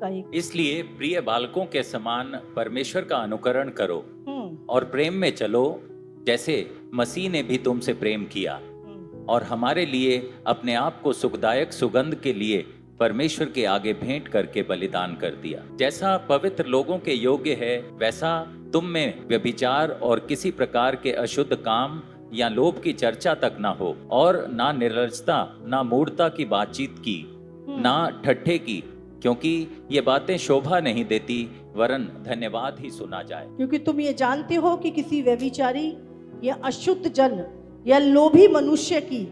का 1। इसलिए प्रिय बालकों के समान परमेश्वर का अनुकरण करो और प्रेम में चलो, जैसे मसीह ने भी तुमसे प्रेम किया और हमारे लिए अपने आप को सुखदायक सुगंध के लिए परमेश्वर के आगे भेंट करके बलिदान कर दिया। जैसा पवित्र लोगों के योग्य है, वैसा तुम में व्यभिचार और किसी प्रकार के अशुद्ध काम या लोभ की चर्चा तक ना हो, और ना निर्लज्जता, ना मूढ़ता की बातचीत की, ना ठट्ठे की, क्योंकि ये बातें शोभा नहीं देती, वरन धन्यवाद ही सुना जाए। क्योंकि तुम ये जानते हो कि किसी व्यभिचारी या अशुद्ध जन या लोभी मनुष्य की,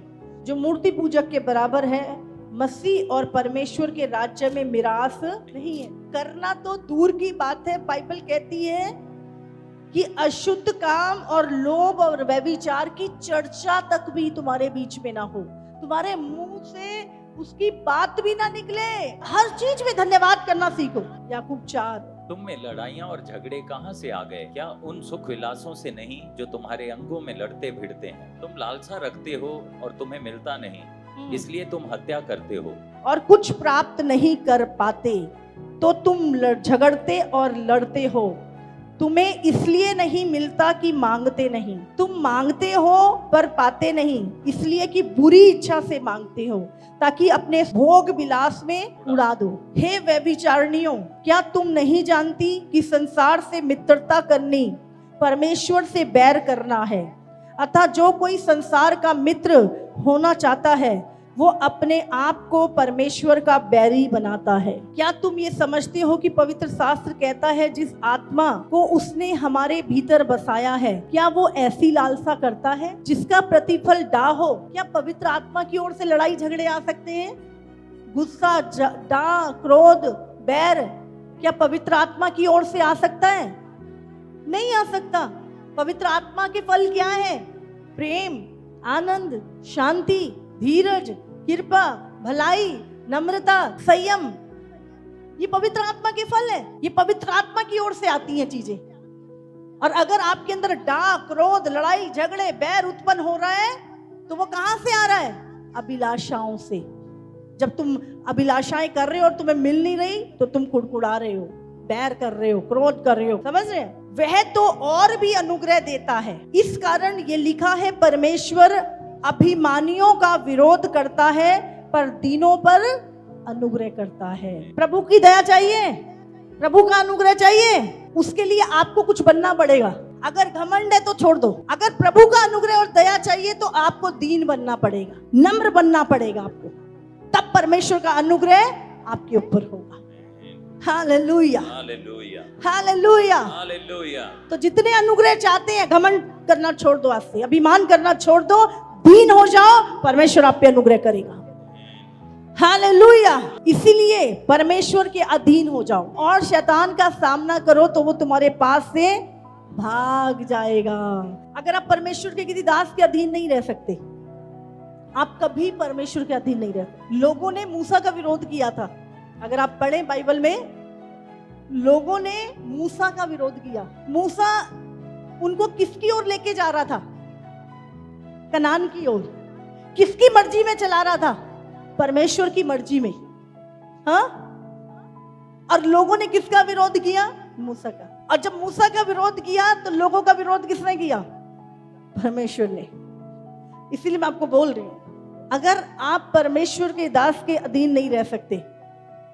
जो मूर्ति पूजक के बराबर है, मसीह और परमेश्वर के राज्य में मिरास नहीं है। करना तो दूर की बात है, बाइबल कहती है कि अशुद्ध काम और लोभ और व्यभिचार की चर्चा तक भी तुम्हारे बीच में ना हो, तुम्हारे मुंह से उसकी बात भी ना निकले। हर चीज में धन्यवाद करना सीखो। याकूब 4। तुम में लड़ाइयाँ और झगड़े कहाँ से आ गए? क्या उन सुख विलासों से नहीं जो तुम्हारे अंगों में लड़ते भिड़ते हैं? तुम लालसा रखते हो और तुम्हें मिलता नहीं, इसलिए तुम हत्या करते हो। और कुछ प्राप्त नहीं कर पाते तो तुम झगड़ते और लड़ते हो। तुम्हें इसलिए नहीं मिलता कि मांगते नहीं। तुम मांगते हो पर पाते नहीं, इसलिए कि बुरी इच्छा से मांगते हो, ताकि अपने भोग विलास में उड़ा दो। हे व्यभिचारिणियों, क्या तुम नहीं जानती कि संसार से मित्रता करनी परमेश्वर से बैर करना है? अतः जो कोई संसार का मित्र होना चाहता है, वो अपने आप को परमेश्वर का बैरी बनाता है। क्या तुम ये समझते हो कि पवित्र शास्त्र कहता है, जिस आत्मा को उसने हमारे भीतर बसाया है, क्या वो ऐसी लालसा करता है जिसका प्रतिफल डाह हो? क्या पवित्र आत्मा की ओर से लड़ाई झगड़े आ सकते हैं? गुस्सा, डाह, क्रोध, बैर क्या पवित्र आत्मा की ओर से आ सकता है? नहीं आ सकता। पवित्र आत्मा के फल क्या है? प्रेम, आनंद, शांति, धीरज, कृपा, भलाई, नम्रता, संयम। ये पवित्र आत्मा के फल है। ये पवित्र आत्मा की ओर से आती हैं चीजें। और अगर आपके अंदर डाह, क्रोध, लड़ाई, झगड़े, बैर उत्पन्न हो रहा है, तो वो कहां से आ रहा है? अभिलाषाओं से। जब तुम अभिलाषाएं कर रहे हो और तुम्हें मिल नहीं रही, तो तुम कुड़कुड़ा रहे हो, बैर कर रहे हो, क्रोध कर रहे हो। समझ रहे हैं? वह तो और भी अनुग्रह देता है। इस कारण ये लिखा है, परमेश्वर अभिमानियों का विरोध करता है पर दीनों पर अनुग्रह करता है। प्रभु की दया चाहिए, प्रभु का अनुग्रह चाहिए, उसके लिए आपको कुछ बनना पड़ेगा। अगर घमंड है तो छोड़ दो। अगर प्रभु का अनुग्रह और दया चाहिए तो आपको दीन बनना पड़ेगा, नम्र बनना पड़ेगा आपको, तब परमेश्वर का अनुग्रह आपके ऊपर होगा। Hallelujah, hallelujah, hallelujah, hallelujah. तो जितने अनुग्रह चाहते हैं, घमंड करना छोड़ दो, आज से अभिमान करना छोड़ दो, दीन हो जाओ, परमेश्वर आप पे अनुग्रह करेगा। हालेलुया। इसीलिए परमेश्वर के अधीन हो जाओ और शैतान का सामना करो, तो वो तुम्हारे पास से भाग जाएगा। अगर आप परमेश्वर के किसी दास के अधीन नहीं रह सकते, आप कभी परमेश्वर के अधीन नहीं रह सकते। लोगों ने मूसा का विरोध किया था। अगर आप पढ़ें बाइबल में, लोगों ने मूसा का विरोध किया। मूसा उनको किसकी ओर लेके जा रहा था? कनान की ओर। किसकी मर्जी में चला रहा था? परमेश्वर की मर्जी में। हाँ? और लोगों ने किसका विरोध किया? मूसा का। और जब मूसा का विरोध किया तो लोगों का विरोध किसने किया? परमेश्वर ने। इसीलिए मैं आपको बोल रही हूं, अगर आप परमेश्वर के दास के अधीन नहीं रह सकते,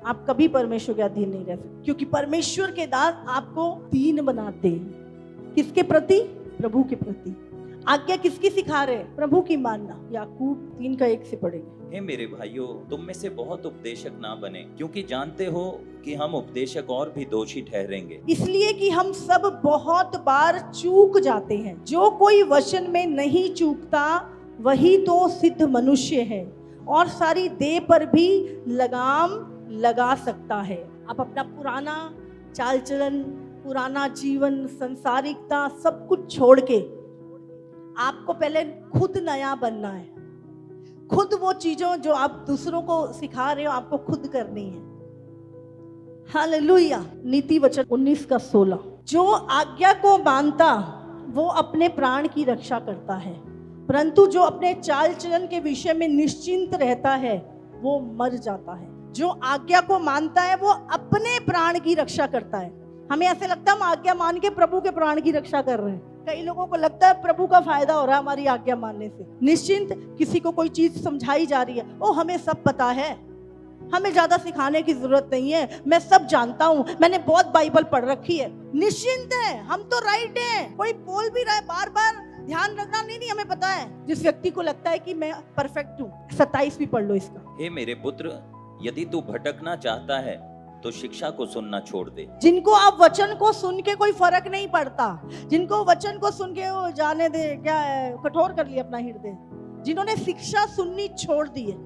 आप कभी परमेश्वर के अधीन नहीं रह सकते, क्योंकि परमेश्वर के दास आपको दीन बनाते हैं। किसके प्रति? प्रभु के प्रति। आज्ञा किसकी सिखा रहे? प्रभु की मानना। याकूब 3:1 से पढ़ेंगे। हे मेरे भाइयों, तुम में से बहुत उपदेशक ना बने, क्योंकि जानते हो कि हम उपदेशक और भी दोषी ठहरेंगे। इसलिए कि हम सब बहुत बार चूक जाते हैं। जो कोई वचन में नहीं चूकता, वही तो सिद्ध मनुष्य है और सारी देह पर भी लगाम लगा सकता है। आप अपना पुराना चाल चलन, पुराना जीवन, संसारिकता, सब कुछ छोड़ के आपको पहले खुद नया बनना है। खुद वो चीजों जो आप दूसरों को सिखा रहे हो, आपको खुद करनी है। हालेलुया। नीति वचन 19:16। जो आज्ञा को मानता वो अपने प्राण की रक्षा करता है, परंतु जो अपने चाल चलन के विषय में निश्चिंत रहता है वो मर जाता है। जो आज्ञा को मानता है वो अपने प्राण की रक्षा करता है। हमें ऐसे लगता है हम आज्ञा मान के प्रभु के प्राण की रक्षा कर रहे हैं। कई लोगों को लगता है प्रभु का फायदा हो रहा है हमारी आज्ञा मानने से। निश्चिंत, किसी को कोई चीज समझाई जा रही है, ओ हमें सब पता है, हमें ज्यादा सिखाने की जरूरत नहीं है, मैं सब जानता हूँ, मैंने बहुत बाइबल पढ़ रखी है। निश्चिंत है, हम तो राइट हैं। कोई बोल भी रहा है बार बार, ध्यान रखना नहीं हमें पता है। जिस व्यक्ति को लगता है कि मैं परफेक्ट हूँ, 27 भी पढ़ लो इसका। हे मेरे पुत्र, यदि तू भटकना चाहता है तो शिक्षा को सुनना छोड़ दे। जिनको आप वचन को सुन के कोई फर्क नहीं पड़ता, जिनको वचन को सुन के वो जाने दे, क्या है, कठोर कर लिया अपना हृदय, जिन्होंने शिक्षा सुननी छोड़ दी है।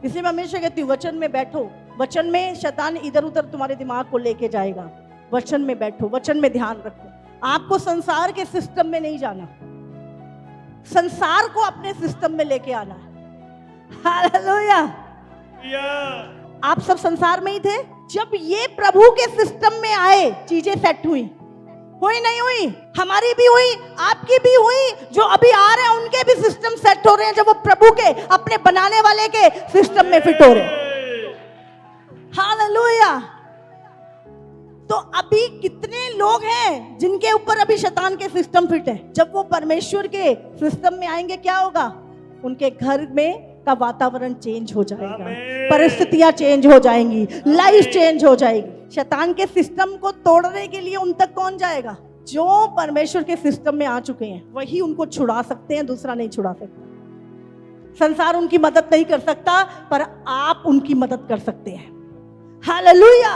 इसलिए मैं हमेशा कहती हूँ वचन में बैठो। वचन में शैतान इधर उधर तुम्हारे दिमाग को लेके जाएगा। वचन में बैठो, वचन में ध्यान रखो। आपको संसार के सिस्टम में नहीं जाना, संसार को अपने सिस्टम में लेके आना है। हालेलुया। आप सब संसार में ही थे जब ये प्रभु के सिस्टम में आए, चीजें सेट हुई नहीं हुई? हमारी भी हुई, आपकी भी हुई, जो अभी आ रहे हैं उनके भी सिस्टम सेट हो रहे हैं, जब वो प्रभु के अपने बनाने वाले के सिस्टम में फिट हो रहे हैं। हालेलुया। तो अभी कितने लोग हैं जिनके ऊपर अभी शैतान के सिस्टम फिट है? जब वो परमेश्वर के सिस्टम में आएंगे क्या होगा? उनके घर में का वातावरण चेंज हो जाएगा, परिस्थितियां चेंज हो जाएंगी, लाइफ चेंज हो जाएगी। शैतान के सिस्टम को तोड़ने के लिए उन तक कौन जाएगा? जो परमेश्वर के सिस्टम में आ चुके हैं, वही उनको छुड़ा सकते हैं, दूसरा नहीं छुड़ा सकता। संसार उनकी मदद नहीं कर सकता, पर आप उनकी मदद कर सकते हैं। हालेलुया।